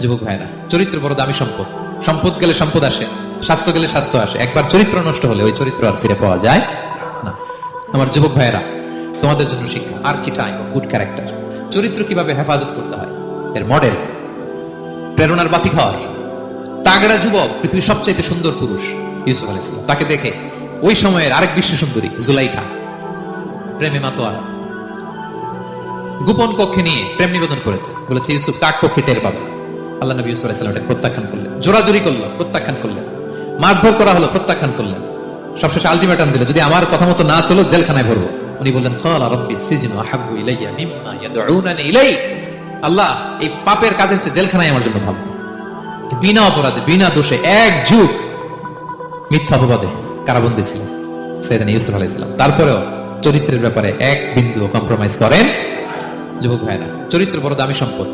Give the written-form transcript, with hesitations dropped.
যুবক ভাইরা, চরিত্র বড় দামি সম্পদ। সম্পদ গেলে সম্পদ আসে, স্বাস্থ্য গেলে স্বাস্থ্য আসে, একবার চরিত্র নষ্ট হলে ওই চরিত্র আর ফিরে পাওয়া যায় না। আমার যুবক ভাইয়েরা, তোমাদের জন্য শিক্ষা, আর কি টাইম অফ গুড ক্যারেক্টার। চরিত্র কিভাবে হেফাজত করতে হয় এর মডেল, প্রেরণার বাতিক হওয়ার তাগড়া যুবক, পৃথিবীর সবচাইতে সুন্দর পুরুষ ইউসুফ আলাইহিস সালাম। তাকে দেখে ওই সময়ের আরেক বিশ্ব সুন্দরী জুলাইখা প্রেমে মাতোয়ারা গোপন কক্ষে নিয়ে প্রেম নিবেদন করেছে, বলেছে ইউসুফ কাক কক্ষে টের পাবে। আল্লাহ নবী ইউসুফ আলাইহিস সালাম এটা প্রত্যাখ্যান করলেন, জোরাজুরি করলো, প্রত্যাখ্যান করলেন, মারধর করা হলো, প্রত্যাখ্যান করলেন, সবশেষে আলটিমেটাম দিল, যদি আমার কথা মতো না চলো জেলখানায় ভরবো। উনি বললেন ক্বালা রাব্বি সিজনু আহাব্বু ইলাইয়া মিম্মা ইয়াদউনানি ইলাই। আল্লাহ, এই পাপের কাজের চেয়ে জেলখানায় আমার জন্য ভালো। বিনা অপরাধে, বিনা দোষে, এক যুগ মিথ্যা অপবাদে কারাবন্দী ছিলেন সাইয়েদনা ইউসুফ আলাইহিস সালাম। তারপরেও চরিত্রের ব্যাপারে এক বিন্দু কম্প্রোমাইজ করেন। যুবক ভাইরা, চরিত্র বড় দামি সম্পদ।